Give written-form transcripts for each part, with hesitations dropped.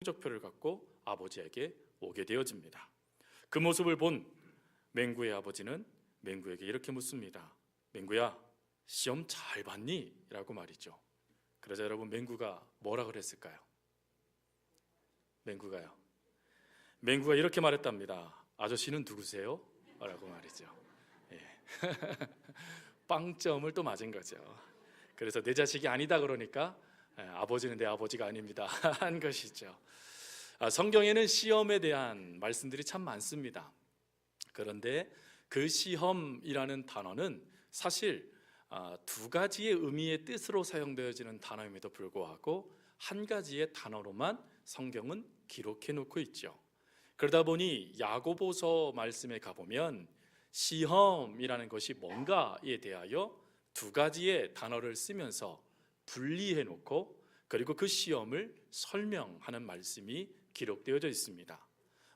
성적표를 갖고 아버지에게 오게 되어집니다. 그 모습을 본 맹구의 아버지는 맹구에게 이렇게 묻습니다. 맹구야, 시험 잘 봤니? 라고 말이죠. 그러자 여러분, 맹구가 뭐라 그랬을까요? 맹구가 이렇게 말했답니다. 아저씨는 누구세요? 라고 말이죠. 예. 빵점을 또 맞은 거죠. 그래서 내 자식이 아니다 그러니까 아버지는 내 아버지가 아닙니다 한 것이죠. 성경에는 시험에 대한 말씀들이 참 많습니다. 그런데 그 시험이라는 단어는 사실 두 가지의 의미의 뜻으로 사용되어지는 단어임에도 불구하고 한 가지의 단어로만 성경은 기록해 놓고 있죠. 그러다 보니 야고보서 말씀에 가보면 시험이라는 것이 뭔가에 대하여 두 가지의 단어를 쓰면서 분리해 놓고 그리고 그 시험을 설명하는 말씀이 기록되어져 있습니다.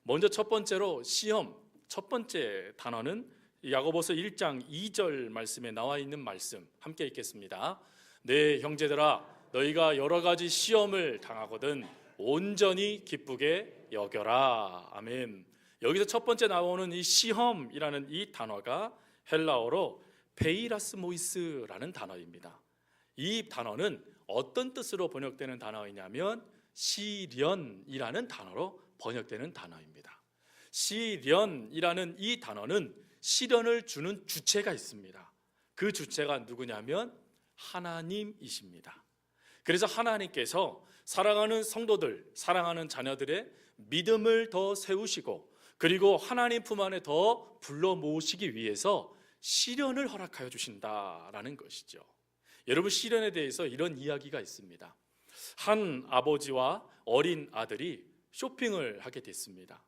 먼저 첫 번째로 시험, 첫 번째 단어는 야고보서 1장 2절 말씀에 나와 있는 말씀 함께 읽겠습니다. 네, 형제들아, 너희가 여러 가지 시험을 당하거든 온전히 기쁘게 여겨라. 아멘. 여기서 첫 번째 나오는 이 시험이라는 이 단어가 헬라어로 페이라스모이스라는 단어입니다. 이 단어는 어떤 뜻으로 번역되는 단어이냐면 시련이라는 단어로 번역되는 단어입니다. 시련이라는 이 단어는 시련을 주는 주체가 있습니다. 그 주체가 누구냐면 하나님이십니다. 그래서 하나님께서 사랑하는 성도들, 사랑하는 자녀들의 믿음을 더 세우시고 그리고 하나님 품 안에 더 불러 모으시기 위해서 시련을 허락하여 주신다라는 것이죠. 여러분, 시련에 대해서 이런 이야기가 있습니다. 한 아버지와 어린 아들이 쇼핑을 하게 됐습니다.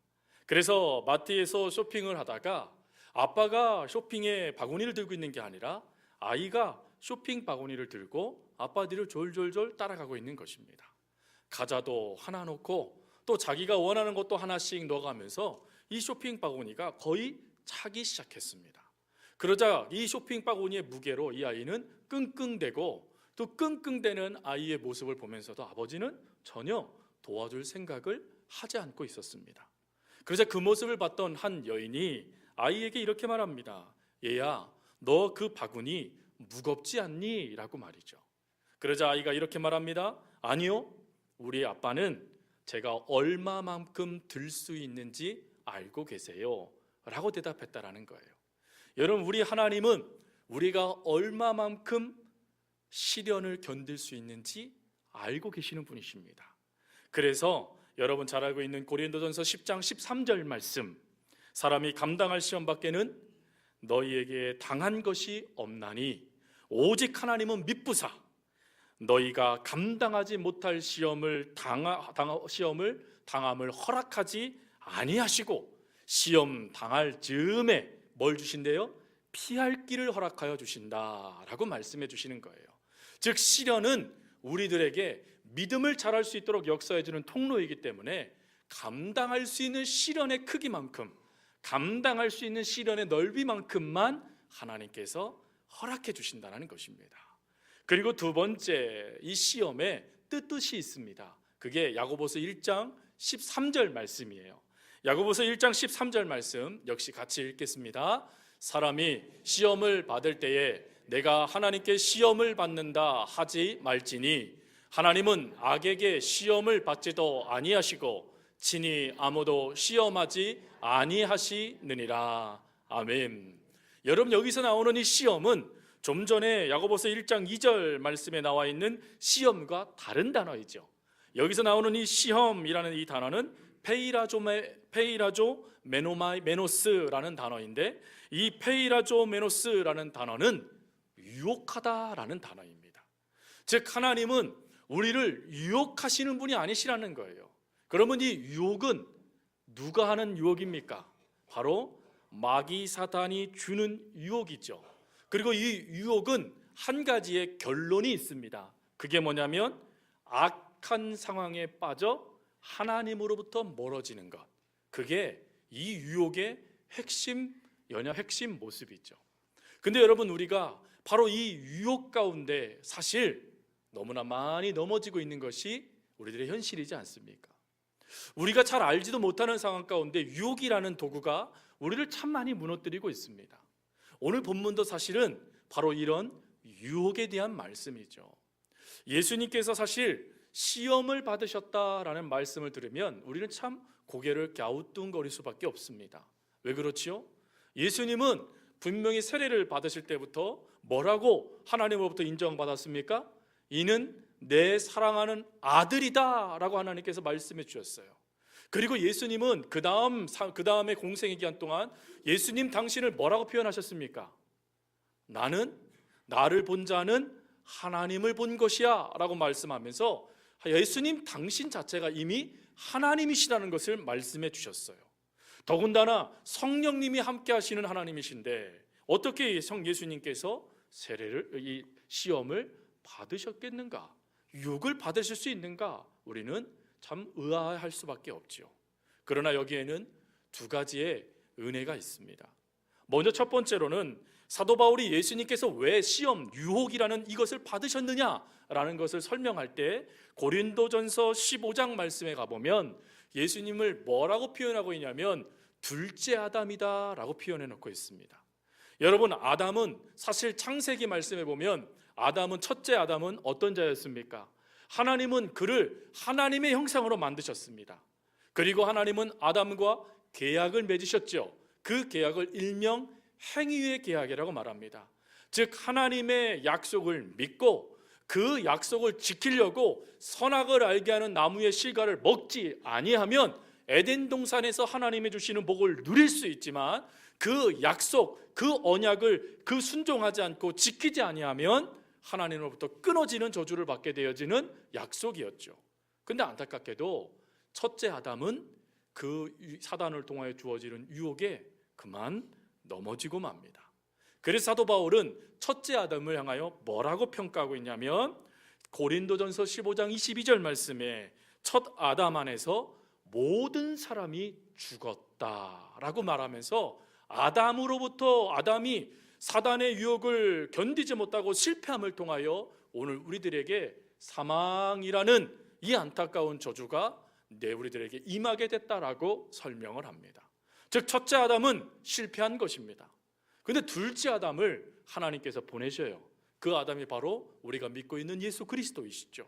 그래서 마트에서 쇼핑을 하다가 아빠가 쇼핑에 바구니를 들고 있는 게 아니라 아이가 쇼핑 바구니를 들고 아빠 뒤를 졸졸졸 따라가고 있는 것입니다. 과자도 하나 놓고 또 자기가 원하는 것도 하나씩 넣어가면서 이 쇼핑 바구니가 거의 차기 시작했습니다. 그러자 이 쇼핑 바구니의 무게로 이 아이는 끙끙대고 또 끙끙대는 아이의 모습을 보면서도 아버지는 전혀 도와줄 생각을 하지 않고 있었습니다. 그러자 그 모습을 봤던 한 여인이 아이에게 이렇게 말합니다. 얘야, 너 그 바구니 무겁지 않니? 라고 말이죠. 그러자 아이가 이렇게 말합니다. 아니요, 우리 아빠는 제가 얼마만큼 들 수 있는지 알고 계세요 라고 대답했다라는 거예요. 여러분, 우리 하나님은 우리가 얼마만큼 시련을 견딜 수 있는지 알고 계시는 분이십니다. 그래서 여러분 잘 알고 있는 고린도전서 10장 13절 말씀, 사람이 감당할 시험 밖에는 너희에게 당한 것이 없나니 오직 하나님은 미쁘사 너희가 감당하지 못할 시험을 당함을 허락하지 아니하시고 시험 당할 즈음에 뭘 주신대요? 피할 길을 허락하여 주신다라고 말씀해 주시는 거예요. 즉 시련은 우리들에게 믿음을 자랄 수 있도록 역사해 주는 통로이기 때문에 감당할 수 있는 시련의 크기만큼, 감당할 수 있는 시련의 넓이만큼만 하나님께서 허락해 주신다는 것입니다. 그리고 두 번째, 이 시험에 뜻이 있습니다. 그게 야고보서 1장 13절 말씀이에요. 야고보서 1장 13절 말씀 역시 같이 읽겠습니다. 사람이 시험을 받을 때에 내가 하나님께 시험을 받는다 하지 말지니 하나님은 악에게 시험을 받지도 아니하시고 친히 아무도 시험하지 아니하시느니라. 아멘. 여러분, 여기서 나오는 이 시험은 좀 전에 야고보서 1장 2절 말씀에 나와 있는 시험과 다른 단어이죠. 여기서 나오는 이 시험이라는 이 단어는 페이라조 메노스라는 단어인데 이 페이라조 메노스라는 단어는 유혹하다라는 단어입니다. 즉 하나님은 우리를 유혹하시는 분이 아니시라는 거예요. 그러면 이 유혹은 누가 하는 유혹입니까? 바로 마귀 사탄이 주는 유혹이죠. 그리고 이 유혹은 한 가지의 결론이 있습니다. 그게 뭐냐면 악한 상황에 빠져 하나님으로부터 멀어지는 것. 그게 이 유혹의 핵심 모습이죠. 근데 여러분, 우리가 바로 이 유혹 가운데 사실 너무나 많이 넘어지고 있는 것이 우리들의 현실이지 않습니까? 우리가 잘 알지도 못하는 상황 가운데 유혹이라는 도구가 우리를 참 많이 무너뜨리고 있습니다. 오늘 본문도 사실은 바로 이런 유혹에 대한 말씀이죠. 예수님께서 사실 시험을 받으셨다라는 말씀을 들으면 우리는 참 고개를 갸우뚱거릴 수밖에 없습니다. 왜 그렇지요? 예수님은 분명히 세례를 받으실 때부터 뭐라고 하나님으로부터 인정받았습니까? 이는 내 사랑하는 아들이다 라고 하나님께서 말씀해 주셨어요. 그리고 예수님은 그 다음에 공생의 기간 동안 예수님 당신을 뭐라고 표현하셨습니까? 나를 본 자는 하나님을 본 것이야 라고 말씀하면서 예수님 당신 자체가 이미 하나님이시라는 것을 말씀해 주셨어요. 더군다나 성령님이 함께 하시는 하나님이신데 어떻게 예수님께서 이 시험을 받으셨겠는가? 유혹을 받으실 수 있는가? 우리는 참 의아할 수밖에 없지요. 그러나 여기에는 두 가지의 은혜가 있습니다. 먼저 첫 번째로는 사도 바울이 예수님께서 왜 시험, 유혹이라는 이것을 받으셨느냐라는 것을 설명할 때 고린도전서 15장 말씀에 가보면 예수님을 뭐라고 표현하고 있냐면 둘째 아담이다 라고 표현해 놓고 있습니다. 여러분, 아담은 사실 창세기 말씀에 보면 첫째 아담은 어떤 자였습니까? 하나님은 그를 하나님의 형상으로 만드셨습니다. 그리고 하나님은 아담과 계약을 맺으셨죠. 그 계약을 일명 행위의 계약이라고 말합니다. 즉 하나님의 약속을 믿고 그 약속을 지키려고 선악을 알게 하는 나무의 실과를 먹지 아니하면 에덴 동산에서 하나님이 주시는 복을 누릴 수 있지만 그 약속, 그 언약을 순종하지 않고 지키지 아니하면 하나님으로부터 끊어지는 저주를 받게 되어지는 약속이었죠. 근데 안타깝게도 첫째 아담은 그 사단을 통하여 주어지는 유혹에 그만 넘어지고 맙니다. 그래서 사도 바울은 첫째 아담을 향하여 뭐라고 평가하고 있냐면 고린도전서 15장 22절 말씀에 첫 아담 안에서 모든 사람이 죽었다라고 말하면서 아담이 사단의 유혹을 견디지 못하고 실패함을 통하여 오늘 우리들에게 사망이라는 이 안타까운 저주가 우리들에게 임하게 됐다라고 설명을 합니다. 즉 첫째 아담은 실패한 것입니다. 그런데 둘째 아담을 하나님께서 보내셔요. 그 아담이 바로 우리가 믿고 있는 예수 그리스도이시죠.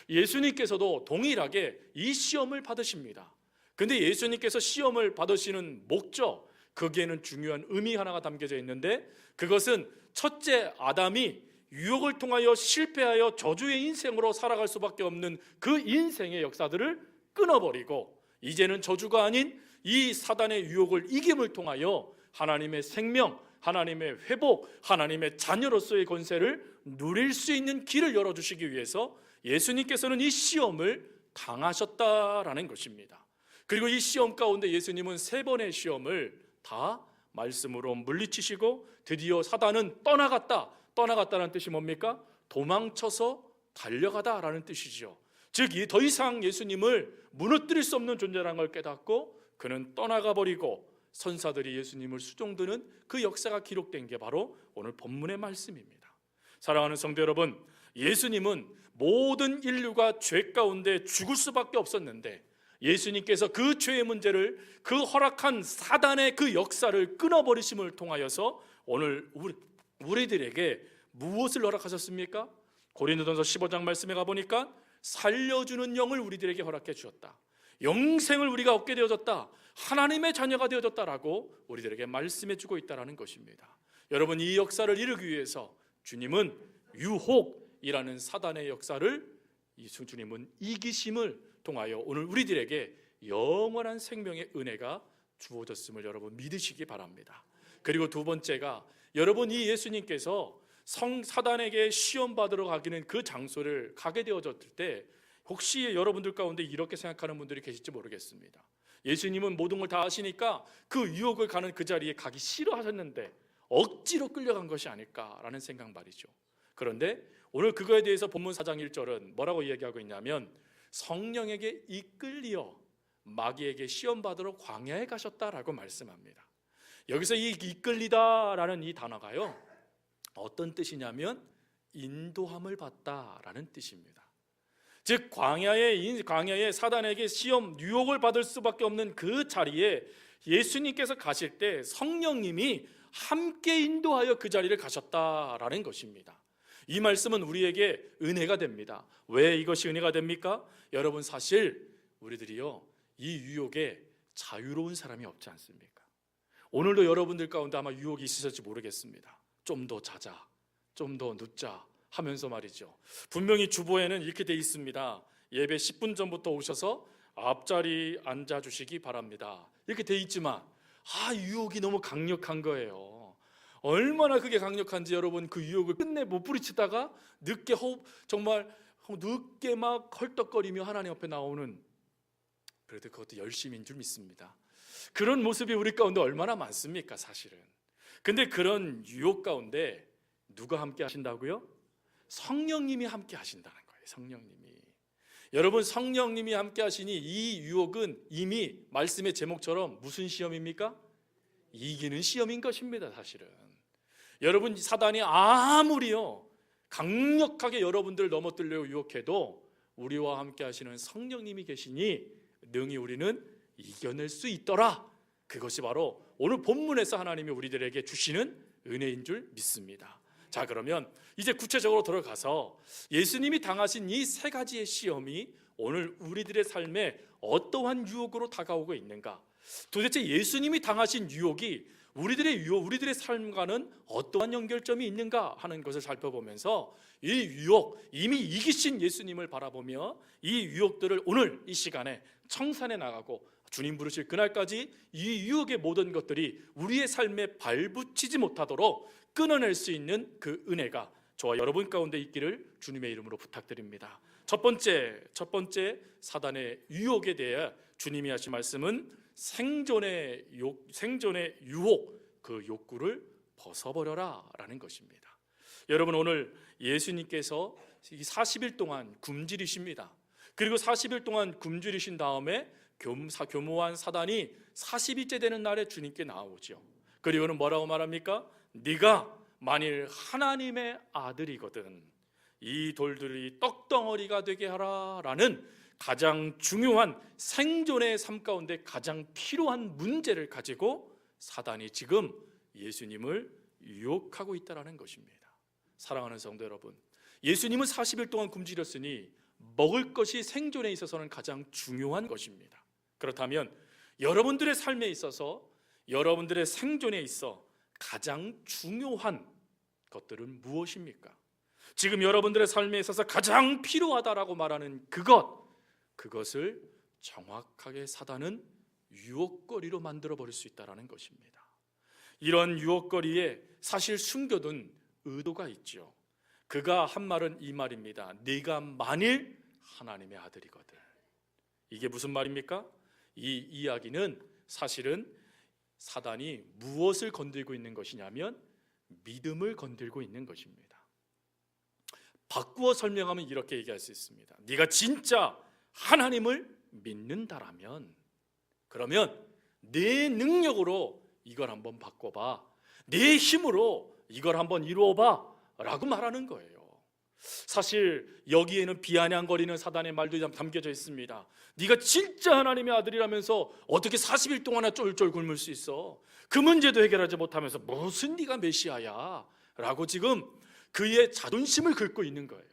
예수님께서도 동일하게 이 시험을 받으십니다. 그런데 예수님께서 시험을 받으시는 목적, 거기에는 중요한 의미 하나가 담겨져 있는데 그것은 첫째 아담이 유혹을 통하여 실패하여 저주의 인생으로 살아갈 수밖에 없는 그 인생의 역사들을 끊어버리고 이제는 저주가 아닌 이 사단의 유혹을 이김을 통하여 하나님의 생명, 하나님의 회복, 하나님의 자녀로서의 권세를 누릴 수 있는 길을 열어주시기 위해서 예수님께서는 이 시험을 당하셨다라는 것입니다. 그리고 이 시험 가운데 예수님은 3번의 시험을 다 말씀으로 물리치시고 드디어 사단은 떠나갔다는 뜻이 뭡니까? 도망쳐서 달려가다라는 뜻이죠. 즉 더 이상 예수님을 무너뜨릴 수 없는 존재라는 걸 깨닫고 그는 떠나가 버리고 선사들이 예수님을 수종드는 그 역사가 기록된 게 바로 오늘 본문의 말씀입니다. 사랑하는 성도 여러분, 예수님은 모든 인류가 죄 가운데 죽을 수밖에 없었는데 예수님께서 그 죄의 문제를 그 허락한 사단의 그 역사를 끊어버리심을 통하여서 오늘 우리들에게 무엇을 허락하셨습니까? 고린도전서 15장 말씀에 가보니까 살려주는 영을 우리들에게 허락해 주셨다. 영생을 우리가 얻게 되어졌다. 하나님의 자녀가 되어졌다라고 우리들에게 말씀해 주고 있다는 것입니다. 여러분, 이 역사를 이루기 위해서 주님은 유혹이라는 사단의 역사를 주님은 이기심을 통하여 오늘 우리들에게 영원한 생명의 은혜가 주어졌음을 여러분 믿으시기 바랍니다. 그리고 두 번째가 여러분 이 예수님께서 사단에게 시험 받으러 가기는 그 장소를 가게 되어졌을 때 혹시 여러분들 가운데 이렇게 생각하는 분들이 계실지 모르겠습니다. 예수님은 모든 걸 다 아시니까 그 유혹을 가는 그 자리에 가기 싫어하셨는데 억지로 끌려간 것이 아닐까라는 생각 말이죠. 그런데 오늘 그거에 대해서 본문 4장 1절은 뭐라고 이야기하고 있냐면 성령에게 이끌리어 마귀에게 시험 받으러 광야에 가셨다라고 말씀합니다. 여기서 이 이끌리다라는 이 단어가요 어떤 뜻이냐면 인도함을 받다라는 뜻입니다. 즉 광야에 사단에게 시험 유혹을 받을 수밖에 없는 그 자리에 예수님께서 가실 때 성령님이 함께 인도하여 그 자리를 가셨다라는 것입니다. 이 말씀은 우리에게 은혜가 됩니다. 왜 이것이 은혜가 됩니까? 여러분, 사실 우리들이요, 이 유혹에 자유로운 사람이 없지 않습니까? 오늘도 여러분들 가운데 아마 유혹이 있으실지 모르겠습니다. 좀 더 자자, 좀 더 늦자 하면서 말이죠. 분명히 주보에는 이렇게 돼 있습니다. 예배 10분 전부터 오셔서 앞자리 앉아주시기 바랍니다. 이렇게 돼 있지만 유혹이 너무 강력한 거예요. 얼마나 그게 강력한지 여러분, 그 유혹을 끝내 못 부리치다가 정말 늦게 막 헐떡거리며 하나님 앞에 나오는, 그래도 그것도 열심인 줄 믿습니다. 그런 모습이 우리 가운데 얼마나 많습니까, 사실은. 근데 그런 유혹 가운데 누가 함께 하신다고요? 성령님이 함께 하신다는 거예요. 성령님이. 여러분, 성령님이 함께 하시니 이 유혹은 이미 말씀의 제목처럼 무슨 시험입니까? 이기는 시험인 것입니다, 사실은. 여러분, 사단이 아무리요 강력하게 여러분들을 넘어뜨리려고 유혹해도 우리와 함께 하시는 성령님이 계시니 능히 우리는 이겨낼 수 있더라. 그것이 바로 오늘 본문에서 하나님이 우리들에게 주시는 은혜인 줄 믿습니다. 자, 그러면 이제 구체적으로 들어가서 예수님이 당하신 이 세 가지의 시험이 오늘 우리들의 삶에 어떠한 유혹으로 다가오고 있는가, 도대체 예수님이 당하신 유혹이 우리들의 삶과는 어떠한 연결점이 있는가 하는 것을 살펴보면서 이 유혹, 이미 이기신 예수님을 바라보며 이 유혹들을 오늘 이 시간에 청산해 나가고 주님 부르실 그날까지 이 유혹의 모든 것들이 우리의 삶에 발붙이지 못하도록 끊어낼 수 있는 그 은혜가 저와 여러분 가운데 있기를 주님의 이름으로 부탁드립니다. 첫 번째 사단의 유혹에 대해 주님이 하신 말씀은 생존의 유혹, 그 욕구를 벗어버려라 라는 것입니다. 여러분, 오늘 예수님께서 40일 동안 굶주리십니다. 그리고 40일 동안 굶주리신 다음에 교모한 사단이 40일째 되는 날에 주님께 나오죠. 그리고는 뭐라고 말합니까? 네가 만일 하나님의 아들이거든 이 돌들이 떡덩어리가 되게 하라 라는 가장 중요한 생존의 삶 가운데 가장 필요한 문제를 가지고 사단이 지금 예수님을 유혹하고 있다는 것입니다. 사랑하는 성도 여러분, 예수님은 40일 동안 굶주렸으니 먹을 것이 생존에 있어서는 가장 중요한 것입니다. 그렇다면 여러분들의 삶에 있어서, 여러분들의 생존에 있어 가장 중요한 것들은 무엇입니까? 지금 여러분들의 삶에 있어서 가장 필요하다라고 말하는 그것을 정확하게 사단은 유혹거리로 만들어버릴 수 있다는 것입니다. 이런 유혹거리에 사실 숨겨둔 의도가 있죠. 그가 한 말은 이 말입니다. 네가 만일 하나님의 아들이거든. 이게 무슨 말입니까? 이 이야기는 사실은 사단이 무엇을 건들고 있는 것이냐면 믿음을 건들고 있는 것입니다. 바꾸어 설명하면 이렇게 얘기할 수 있습니다. 네가 진짜 하나님을 믿는다라면, 그러면 내 능력으로 이걸 한번 바꿔봐, 내 힘으로 이걸 한번 이루어봐 라고 말하는 거예요. 사실 여기에는 비아냥거리는 사단의 말도 담겨져 있습니다. 네가 진짜 하나님의 아들이라면서 어떻게 40일 동안이나 쫄쫄 굶을 수 있어? 그 문제도 해결하지 못하면서 무슨 네가 메시아야? 라고 지금 그의 자존심을 긁고 있는 거예요.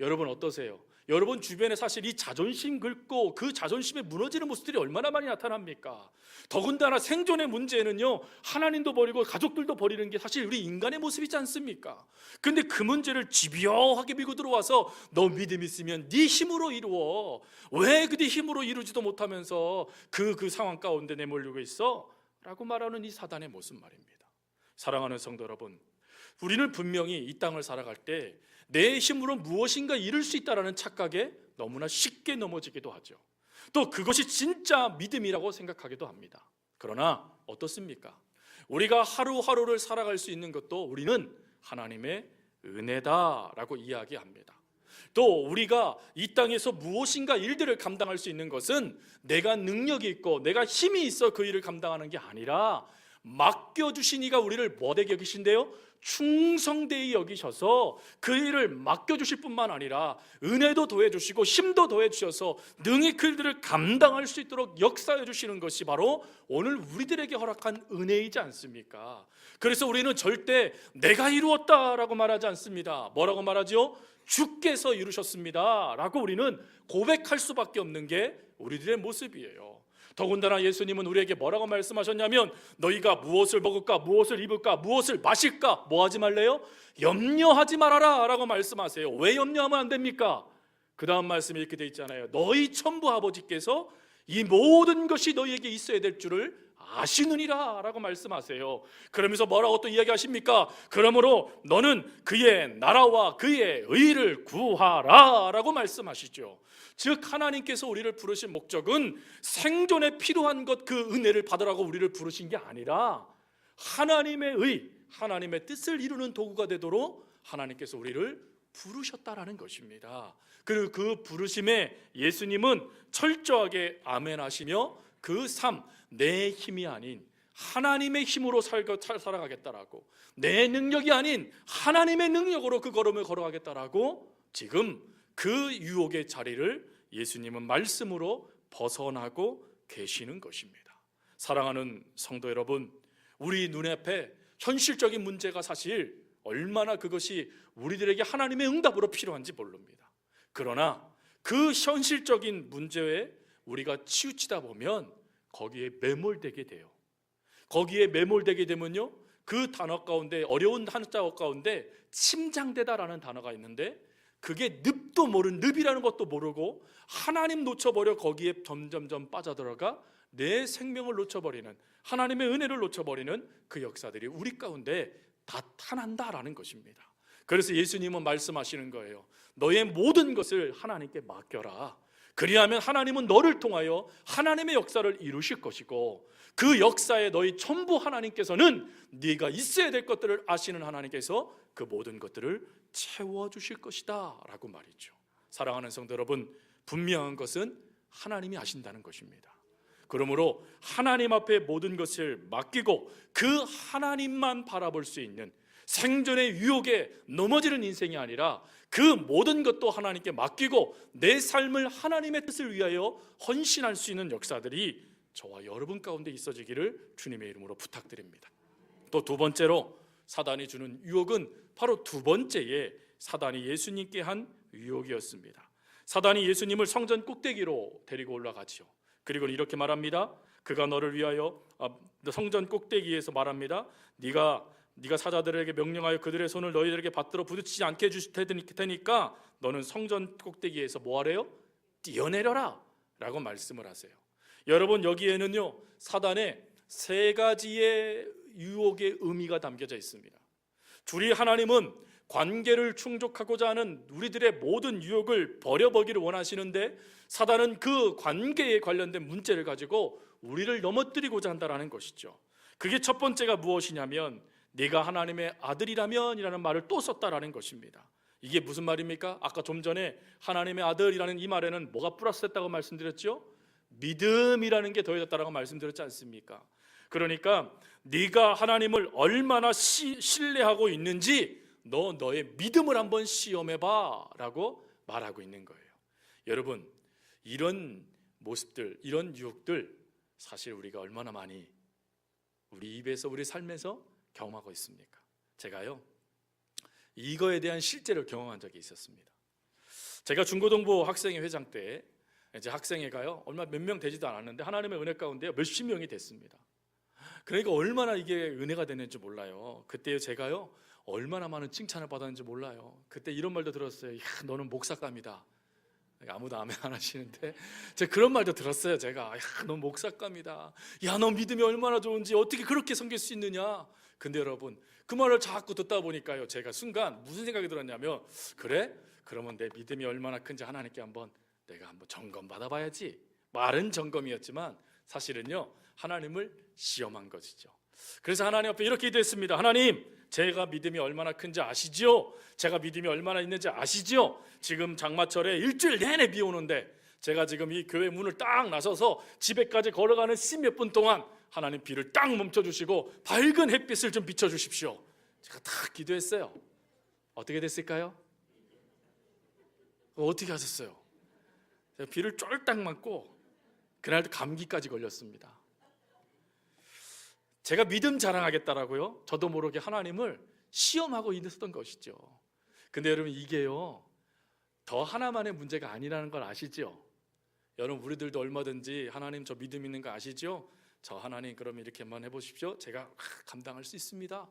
여러분 어떠세요? 여러분 주변에 사실 이 자존심 긁고 그 자존심에 무너지는 모습들이 얼마나 많이 나타납니까? 더군다나 생존의 문제는요, 하나님도 버리고 가족들도 버리는 게 사실 우리 인간의 모습이지 않습니까? 근데 그 문제를 집요하게 밀고 들어와서 너 믿음 있으면 네 힘으로 이루어, 왜 네 힘으로 이루지도 못하면서 그 상황 가운데 내몰리고 있어? 라고 말하는 이 사단의 모습 말입니다. 사랑하는 성도 여러분, 우리는 분명히 이 땅을 살아갈 때 내 힘으로 무엇인가 이룰 수 있다는 착각에 너무나 쉽게 넘어지기도 하죠. 또 그것이 진짜 믿음이라고 생각하기도 합니다. 그러나 어떻습니까? 우리가 하루하루를 살아갈 수 있는 것도 우리는 하나님의 은혜다라고 이야기합니다. 또 우리가 이 땅에서 무엇인가 일들을 감당할 수 있는 것은 내가 능력이 있고 내가 힘이 있어 그 일을 감당하는 게 아니라 맡겨주신 이가 우리를 뭐되게 여기신대요? 충성되이 여기셔서 그 일을 맡겨주실 뿐만 아니라 은혜도 더해주시고 힘도 더해주셔서 능히 그 일들을 감당할 수 있도록 역사해 주시는 것이 바로 오늘 우리들에게 허락한 은혜이지 않습니까? 그래서 우리는 절대 내가 이루었다라고 말하지 않습니다. 뭐라고 말하죠? 주께서 이루셨습니다 라고 우리는 고백할 수밖에 없는 게 우리들의 모습이에요. 더군다나 예수님은 우리에게 뭐라고 말씀하셨냐면 너희가 무엇을 먹을까, 무엇을 입을까, 무엇을 마실까 뭐 하지 말래요? 염려하지 말아라 라고 말씀하세요. 왜 염려하면 안 됩니까? 그 다음 말씀이 이렇게 돼 있잖아요. 너희 천부 아버지께서 이 모든 것이 너희에게 있어야 될 줄을 아시느니라 라고 말씀하세요. 그러면서 뭐라고 또 이야기하십니까? 그러므로 너는 그의 나라와 그의 의를 구하라 라고 말씀하시죠. 즉 하나님께서 우리를 부르신 목적은 생존에 필요한 것 그 은혜를 받으라고 우리를 부르신 게 아니라 하나님의 의, 하나님의 뜻을 이루는 도구가 되도록 하나님께서 우리를 부르셨다라는 것입니다. 그리고 그 부르심에 예수님은 철저하게 아멘하시며 그 삶, 내 힘이 아닌 하나님의 힘으로 살아가겠다라고, 내 능력이 아닌 하나님의 능력으로 그 걸음을 걸어가겠다라고 지금 그 유혹의 자리를 예수님은 말씀으로 벗어나고 계시는 것입니다. 사랑하는 성도 여러분, 우리 눈앞에 현실적인 문제가 사실 얼마나 그것이 우리들에게 하나님의 응답으로 필요한지 모릅니다. 그러나 그 현실적인 문제에 우리가 치우치다 보면 거기에 매몰되게 돼요. 거기에 매몰되게 되면요, 그 단어 가운데, 어려운 한자어 가운데 침장되다라는 단어가 있는데 그게 늪도 모르는, 늪이라는 것도 모르고 하나님 놓쳐버려 거기에 점점점 빠져들어가 내 생명을 놓쳐버리는, 하나님의 은혜를 놓쳐버리는 그 역사들이 우리 가운데 나타난다라는 것입니다. 그래서 예수님은 말씀하시는 거예요. 너의 모든 것을 하나님께 맡겨라. 그리하면 하나님은 너를 통하여 하나님의 역사를 이루실 것이고 그 역사에 너희 전부 하나님께서는 네가 있어야 될 것들을 아시는 하나님께서 그 모든 것들을 채워주실 것이다 라고 말이죠. 사랑하는 성도 여러분, 분명한 것은 하나님이 아신다는 것입니다. 그러므로 하나님 앞에 모든 것을 맡기고 그 하나님만 바라볼 수 있는, 생존의 유혹에 넘어지는 인생이 아니라 그 모든 것도 하나님께 맡기고 내 삶을 하나님의 뜻을 위하여 헌신할 수 있는 역사들이 저와 여러분 가운데 있어지기를 주님의 이름으로 부탁드립니다. 또 두 번째로 사단이 주는 유혹은 바로 두 번째에 사단이 예수님께 한 유혹이었습니다. 사단이 예수님을 성전 꼭대기로 데리고 올라가지요. 그리고 이렇게 말합니다. 그가 너를 위하여 성전 꼭대기에서 말합니다. 네가 사자들에게 명령하여 그들의 손을 너희들에게 받들어 부딪히지 않게 해줄 테니까 너는 성전 꼭대기에서 뭐하래요? 뛰어내려라 라고 말씀을 하세요. 여러분, 여기에는요 사단의 세 가지의 유혹의 의미가 담겨져 있습니다. 주리 하나님은 관계를 충족하고자 하는 우리들의 모든 유혹을 버려보기를 원하시는데 사단은 그 관계에 관련된 문제를 가지고 우리를 넘어뜨리고자 한다는 것이죠. 그게 첫 번째가 무엇이냐면 네가 하나님의 아들이라면 이라는 말을 또 썼다라는 것입니다. 이게 무슨 말입니까? 아까 좀 전에 하나님의 아들이라는 이 말에는 뭐가 플러스됐다고 말씀드렸죠? 믿음이라는 게 더해졌다라고 말씀드렸지 않습니까? 그러니까 네가 하나님을 얼마나 신뢰하고 있는지 너의 믿음을 한번 시험해봐 라고 말하고 있는 거예요. 여러분, 이런 모습들, 이런 유혹들 사실 우리가 얼마나 많이 우리 입에서, 우리 삶에서 경험하고 있습니까? 제가요 이거에 대한 실제를 경험한 적이 있었습니다. 제가 중고등부 학생회 회장 때 이제 학생회가요 얼마 몇 명 되지도 않았는데 하나님의 은혜 가운데 몇십 명이 됐습니다. 그러니까 얼마나 이게 은혜가 됐는지 몰라요. 그때 제가요 얼마나 많은 칭찬을 받았는지 몰라요. 그때 이런 말도 들었어요. 야, 너는 목사감이다. 아무도 아멘 안 하시는데 제가 그런 말도 들었어요. 제가 야, 너 목사감이다. 야, 너 믿음이 얼마나 좋은지 어떻게 그렇게 섬길 수 있느냐. 근데 여러분, 그 말을 자꾸 듣다 보니까요 제가 순간 무슨 생각이 들었냐면, 그래? 그러면 내 믿음이 얼마나 큰지 하나님께 내가 한번 점검 받아봐야지. 말은 점검이었지만 사실은요 하나님을 시험한 것이죠. 그래서 하나님 앞에 이렇게 기도했습니다. 하나님, 제가 믿음이 얼마나 큰지 아시죠? 제가 믿음이 얼마나 있는지 아시죠? 지금 장마철에 일주일 내내 비 오는데 제가 지금 이 교회 문을 딱 나서서 집에까지 걸어가는 10몇 분 동안 하나님 비를 딱 멈춰주시고 밝은 햇빛을 좀 비춰주십시오. 제가 다 기도했어요. 어떻게 됐을까요? 어떻게 하셨어요? 제가 비를 쫄딱 맞고 그날도 감기까지 걸렸습니다. 제가 믿음 자랑하겠다라고요? 저도 모르게 하나님을 시험하고 있었던 것이죠. 근데 여러분, 이게요, 더 하나만의 문제가 아니라는 걸 아시죠? 여러분, 우리들도 얼마든지 하나님 저 믿음 있는 거 아시죠? 저 하나님 그러면 이렇게만 해보십시오. 제가 감당할 수 있습니다.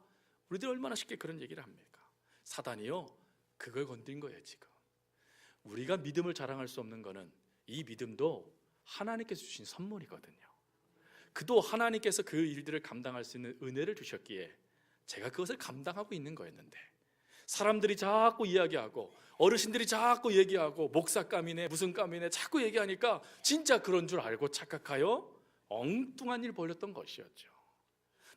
우리들 얼마나 쉽게 그런 얘기를 합니까? 사단이요, 그걸 건드린 거예요. 지금 우리가 믿음을 자랑할 수 없는 거는 이 믿음도 하나님께서 주신 선물이거든요. 그도 하나님께서 그 일들을 감당할 수 있는 은혜를 주셨기에 제가 그것을 감당하고 있는 거였는데, 사람들이 자꾸 이야기하고 어르신들이 자꾸 얘기하고 목사감이네 무슨 감이네 자꾸 얘기하니까 진짜 그런 줄 알고 착각하여 엉뚱한 일 벌였던 것이었죠.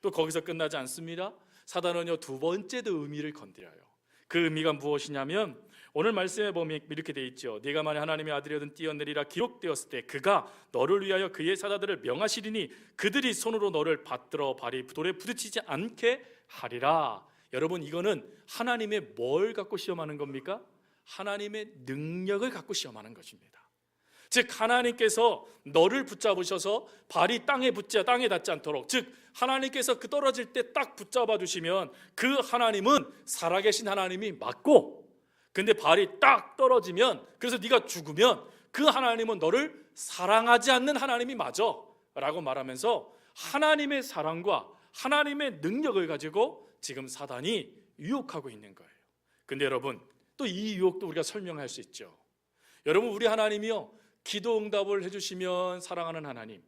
또 거기서 끝나지 않습니다. 사단은요, 두 번째도 의미를 건드려요. 그 의미가 무엇이냐면, 오늘 말씀에 보면 이렇게 돼 있죠. 네가 만약 하나님의 아들이거든 뛰어내리라 기록되었을 때 그가 너를 위하여 그의 사자들을 명하시리니 그들이 손으로 너를 받들어 발이 돌에 부딪히지 않게 하리라. 여러분, 이거는 하나님의 뭘 갖고 시험하는 겁니까? 하나님의 능력을 갖고 시험하는 것입니다. 즉, 하나님께서 너를 붙잡으셔서 발이 땅에 닿지 않도록, 즉 하나님께서 그 떨어질 때 딱 붙잡아 주시면 그 하나님은 살아계신 하나님이 맞고, 근데 발이 딱 떨어지면, 그래서 네가 죽으면 그 하나님은 너를 사랑하지 않는 하나님이 맞아 라고 말하면서 하나님의 사랑과 하나님의 능력을 가지고 지금 사단이 유혹하고 있는 거예요. 근데 여러분, 또 이 유혹도 우리가 설명할 수 있죠. 여러분, 우리 하나님이요, 기도 응답을 해주시면 사랑하는 하나님,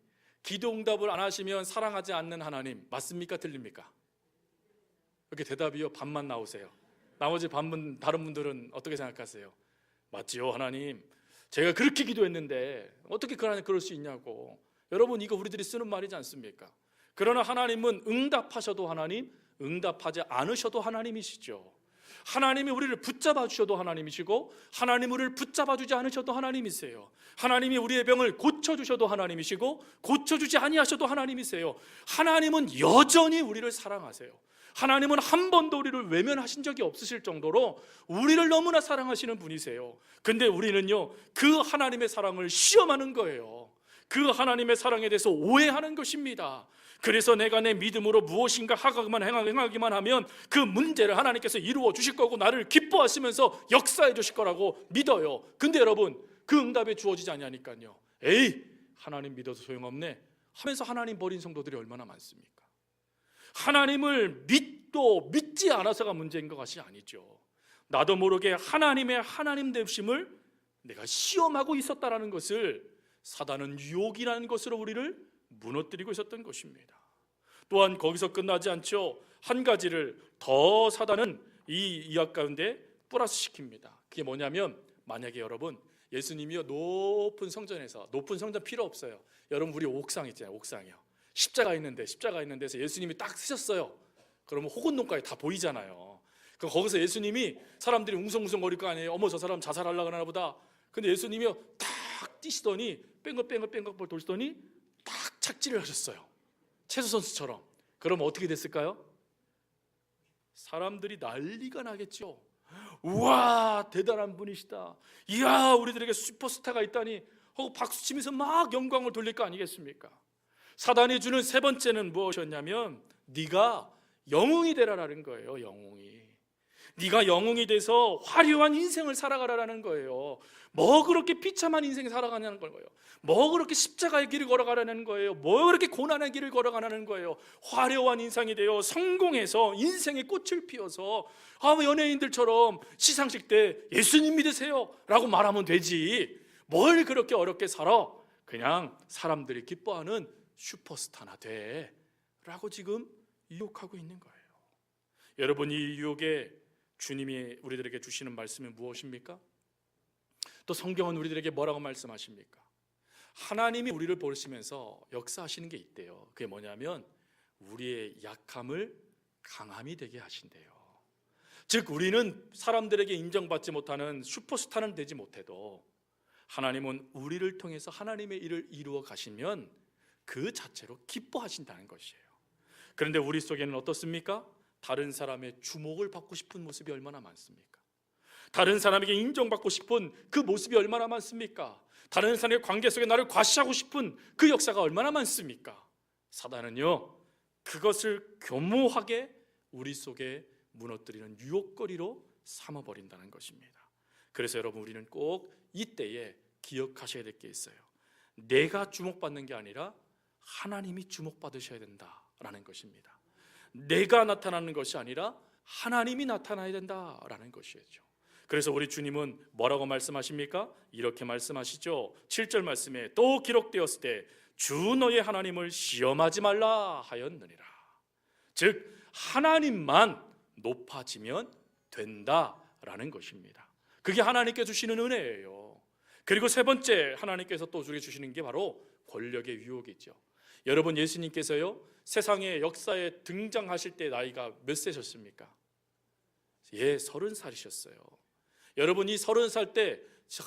기도 응답을 안 하시면 사랑하지 않는 하나님, 맞습니까? 틀립니까? 이렇게 대답이요, 반만 나오세요. 나머지 반분, 다른 분들은 어떻게 생각하세요? 맞지요, 하나님. 제가 그렇게 기도했는데 어떻게 그 하나님 그럴 수 있냐고. 여러분, 이거 우리들이 쓰는 말이지 않습니까? 그러나 하나님은 응답하셔도 하나님, 응답하지 않으셔도 하나님이시죠. 하나님이 우리를 붙잡아 주셔도 하나님이시고, 하나님이 우리를 붙잡아 주지 않으셔도 하나님이세요. 하나님이 우리의 병을 고쳐주셔도 하나님이시고, 고쳐주지 아니하셔도 하나님이세요. 하나님은 여전히 우리를 사랑하세요. 하나님은 한 번도 우리를 외면하신 적이 없으실 정도로 우리를 너무나 사랑하시는 분이세요. 근데 우리는요, 그 하나님의 사랑을 시험하는 거예요. 그 하나님의 사랑에 대해서 오해하는 것입니다. 그래서 내가 내 믿음으로 무엇인가 행하기만 하면 그 문제를 하나님께서 이루어 주실 거고 나를 기뻐하시면서 역사해 주실 거라고 믿어요. 근데 여러분, 그 응답에 주어지지 않으니까요, 에이, 하나님 믿어도 소용없네 하면서 하나님 버린 성도들이 얼마나 많습니까? 하나님을 믿지 않아서가 문제인 것이 아니죠. 나도 모르게 하나님의 하나님 되심을 내가 시험하고 있었다라는 것을 사단은 유혹이라는 것으로 우리를 무너뜨리고 있었던 것입니다. 또한 거기서 끝나지 않죠. 한 가지를 더 사단은 이 이야기 가운데 플러스 시킵니다. 그게 뭐냐면, 만약에 여러분, 예수님이요, 높은 성전에서, 높은 성전 필요 없어요. 여러분, 우리 옥상 있잖아요. 옥상이요, 십자가 있는 데서 예수님이 딱 쓰셨어요. 그러면 호곤동까지 다 보이잖아요. 그럼 거기서 예수님이, 사람들이 웅성웅성 거릴 거 아니에요. 어머, 저 사람 자살하려고 하나 보다. 근데 예수님이요, 딱 뛰시더니 뺑글뺑글 돌시더니 딱 착지를 하셨어요. 체수 선수처럼. 그럼 어떻게 됐을까요? 사람들이 난리가 나겠죠. 우와, 대단한 분이시다. 이야, 우리들에게 슈퍼스타가 있다니 하고 박수치면서 막 영광을 돌릴 거 아니겠습니까? 사단이 주는 세 번째는 무엇이었냐면, 네가 영웅이 되라라는 거예요. 영웅이. 네가 영웅이 돼서 화려한 인생을 살아가라라는 거예요. 뭐 그렇게 비참한 인생을 살아가냐는 거예요. 뭐 그렇게 십자가의 길을 걸어가라는 거예요. 뭐 그렇게 고난의 길을 걸어가라는 거예요. 화려한 인상이 되어 성공해서 인생의 꽃을 피워서 연예인들처럼 시상식 때 예수님 믿으세요 라고 말하면 되지. 뭘 그렇게 어렵게 살아? 그냥 사람들이 기뻐하는 슈퍼스타나 돼 라고 지금 유혹하고 있는 거예요. 여러분, 이 유혹에 주님이 우리들에게 주시는 말씀은 무엇입니까? 또 성경은 우리들에게 뭐라고 말씀하십니까? 하나님이 우리를 보시면서 역사하시는 게 있대요. 그게 뭐냐면, 우리의 약함을 강함이 되게 하신대요. 즉, 우리는 사람들에게 인정받지 못하는 슈퍼스타는 되지 못해도 하나님은 우리를 통해서 하나님의 일을 이루어 가시면 그 자체로 기뻐하신다는 것이에요. 그런데 우리 속에는 어떻습니까? 다른 사람의 주목을 받고 싶은 모습이 얼마나 많습니까? 다른 사람에게 인정받고 싶은 그 모습이 얼마나 많습니까? 다른 사람의 관계 속에 나를 과시하고 싶은 그 역사가 얼마나 많습니까? 사단은요, 그것을 교묘하게 우리 속에 무너뜨리는 유혹거리로 삼아버린다는 것입니다. 그래서 여러분, 우리는 꼭 이때에 기억하셔야 될 게 있어요. 내가 주목받는 게 아니라 하나님이 주목받으셔야 된다라는 것입니다. 내가 나타나는 것이 아니라 하나님이 나타나야 된다라는 것이죠. 그래서 우리 주님은 뭐라고 말씀하십니까? 이렇게 말씀하시죠. 7절 말씀에 또 기록되었을 때 주 너의 하나님을 시험하지 말라 하였느니라. 즉 하나님만 높아지면 된다라는 것입니다. 그게 하나님께 주시는 은혜예요. 그리고 세 번째, 하나님께서 또 우리에게 주시는 게 바로 권력의 유혹이죠. 여러분, 예수님께서요, 세상의 역사에 등장하실 때 나이가 몇 세셨습니까? 30살이셨어요. 여러분, 이 30살 때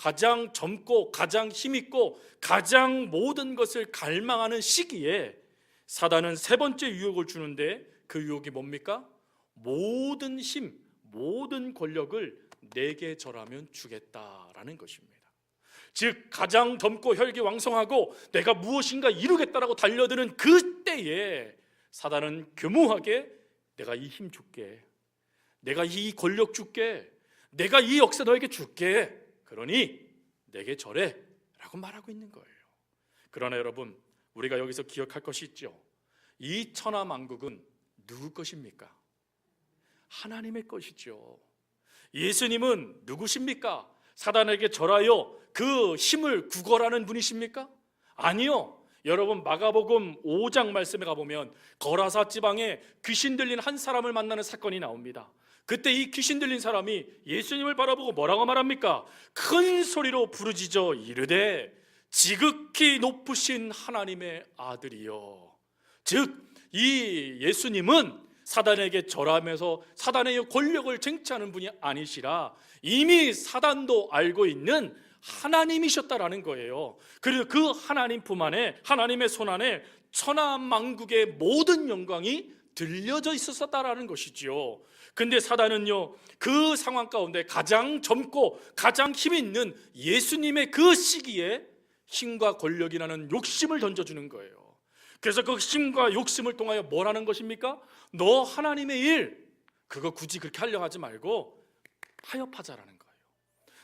가장 젊고 가장 힘있고 가장 모든 것을 갈망하는 시기에 사단은 세 번째 유혹을 주는데, 그 유혹이 뭡니까? 모든 힘, 모든 권력을 내게 절하면 주겠다라는 것입니다. 즉 가장 젊고 혈기왕성하고 내가 무엇인가 이루겠다라고 달려드는 그때에 사단은 교묘하게 내가 이 힘 줄게, 내가 이 권력 줄게, 내가 이 역사 너에게 줄게, 그러니 내게 절해 라고 말하고 있는 거예요. 그러나 여러분, 우리가 여기서 기억할 것이 있죠. 이 천하만국은 누구 것입니까? 하나님의 것이죠. 예수님은 누구십니까? 사단에게 절하여 그 힘을 구걸하는 분이십니까? 아니요. 여러분, 마가복음 5장 말씀에 가보면 거라사 지방에 귀신 들린 한 사람을 만나는 사건이 나옵니다. 그때 이 귀신 들린 사람이 예수님을 바라보고 뭐라고 말합니까? 큰 소리로 부르짖어 이르되 지극히 높으신 하나님의 아들이여. 즉 이 예수님은 사단에게 절하면서 사단의 권력을 쟁취하는 분이 아니시라 이미 사단도 알고 있는 하나님이셨다라는 거예요. 그리고 그 하나님 품 안에, 하나님의 손 안에 천하만국의 모든 영광이 들려져 있었다라는 것이지요. 근데 사단은요, 그 상황 가운데 가장 젊고 가장 힘 있는 예수님의 그 시기에 힘과 권력이라는 욕심을 던져주는 거예요. 그래서 그 힘과 욕심을 통하여 뭘 하는 것입니까? 너 하나님의 일 그거 굳이 그렇게 하려고 하지 말고 타협하자라는 거예요.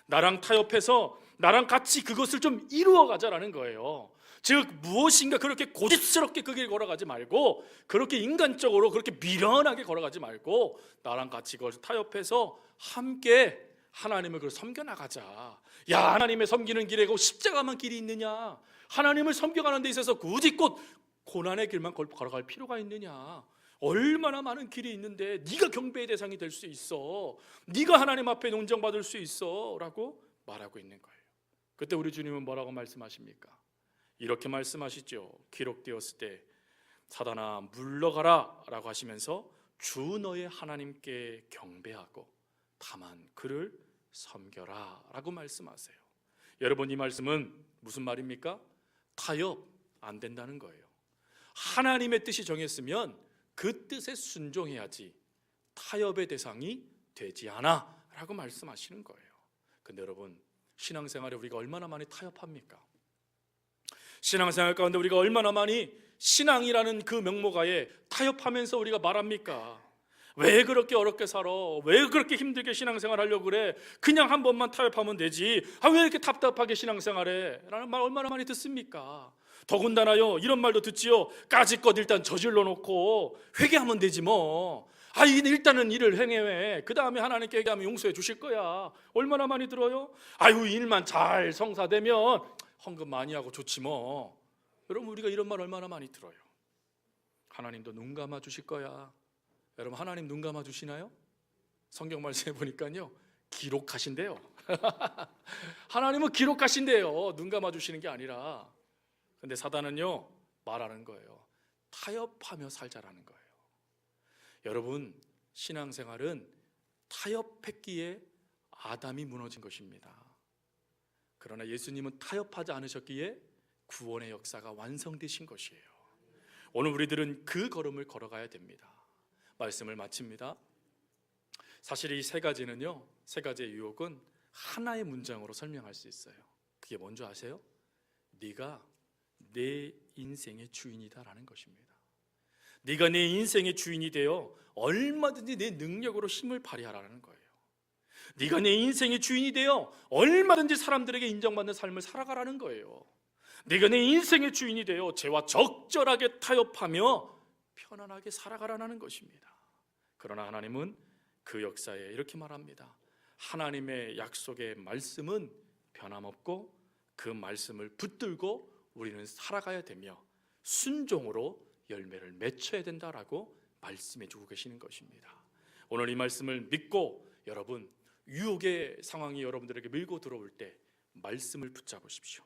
나랑 타협해서 나랑 같이 그것을 좀 이루어가자라는 거예요. 즉 무엇인가 그렇게 고집스럽게 그 길 걸어가지 말고, 그렇게 인간적으로 그렇게 미련하게 걸어가지 말고 나랑 같이 그것을 타협해서 함께 하나님을 그걸 섬겨나가자. 야, 하나님의 섬기는 길에 그 십자가만 길이 있느냐? 하나님을 섬겨가는 데 있어서 굳이 꼭 고난의 길만 걸어갈 필요가 있느냐? 얼마나 많은 길이 있는데 네가 경배의 대상이 될 수 있어, 네가 하나님 앞에 논정받을 수 있어 라고 말하고 있는 거예요. 그때 우리 주님은 뭐라고 말씀하십니까? 이렇게 말씀하시죠. 기록되었을 때 사단아 물러가라 라고 하시면서 주 너의 하나님께 경배하고 다만 그를 섬겨라 라고 말씀하세요. 여러분, 이 말씀은 무슨 말입니까? 타협 안 된다는 거예요. 하나님의 뜻이 정했으면 그 뜻에 순종해야지 타협의 대상이 되지 않아 라고 말씀하시는 거예요. 근데 여러분, 신앙생활에 우리가 얼마나 많이 타협합니까? 신앙생활 가운데 우리가 얼마나 많이 신앙이라는 그 명목하에 타협하면서 우리가 말합니까? 왜 그렇게 어렵게 살아? 왜 그렇게 힘들게 신앙생활 하려고 그래? 그냥 한 번만 타협하면 되지. 왜 이렇게 답답하게 신앙생활해? 라는 말 얼마나 많이 듣습니까? 더군다나요, 이런 말도 듣지요. 까짓것 일단 저질러 놓고 회개하면 되지 뭐. 일단은 일을 행해. 그 다음에 하나님께 얘기하면 용서해 주실 거야. 얼마나 많이 들어요? 일만 잘 성사되면 헌금 많이 하고 좋지 뭐. 여러분, 우리가 이런 말 얼마나 많이 들어요. 하나님도 눈 감아 주실 거야. 여러분, 하나님 눈 감아 주시나요? 성경 말씀에 보니까요, 기록하신대요. 하나님은 기록하신대요. 눈 감아 주시는 게 아니라. 근데 사단은요, 말하는 거예요. 타협하며 살자라는 거예요. 여러분, 신앙생활은 타협했기에 아담이 무너진 것입니다. 그러나 예수님은 타협하지 않으셨기에 구원의 역사가 완성되신 것이에요. 오늘 우리들은 그 걸음을 걸어가야 됩니다. 말씀을 마칩니다. 사실 이 세 가지는요, 세 가지의 유혹은 하나의 문장으로 설명할 수 있어요. 그게 뭔지 아세요? 네가 내 인생의 주인이다라는 것입니다. 네가 내 인생의 주인이 되어 얼마든지 내 능력으로 힘을 발휘하라는 거예요. 네가 내 인생의 주인이 되어 얼마든지 사람들에게 인정받는 삶을 살아가라는 거예요. 네가 내 인생의 주인이 되어 죄와 적절하게 타협하며 편안하게 살아가라는 것입니다. 그러나 하나님은 그 역사에 이렇게 말합니다. 하나님의 약속의 말씀은 변함없고 그 말씀을 붙들고 우리는 살아가야 되며 순종으로 열매를 맺혀야 된다라고 말씀해 주고 계시는 것입니다. 오늘 이 말씀을 믿고 여러분, 유혹의 상황이 여러분들에게 밀고 들어올 때 말씀을 붙잡으십시오.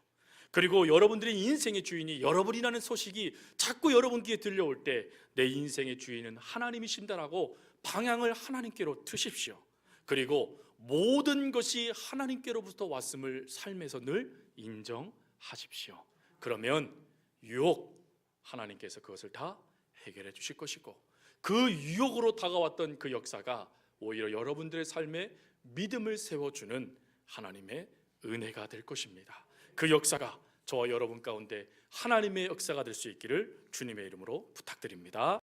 그리고 여러분들의 인생의 주인이 여러분이라는 소식이 자꾸 여러분 귀에 들려올 때 내 인생의 주인은 하나님이신다라고 방향을 하나님께로 트십시오. 그리고 모든 것이 하나님께로부터 왔음을 삶에서 늘 인정하십시오. 그러면 유혹, 하나님께서 그것을 다 해결해 주실 것이고, 그 유혹으로 다가왔던 그 역사가 오히려 여러분들의 삶에 믿음을 세워주는 하나님의 은혜가 될 것입니다. 그 역사가 저와 여러분 가운데 하나님의 역사가 될 수 있기를 주님의 이름으로 부탁드립니다.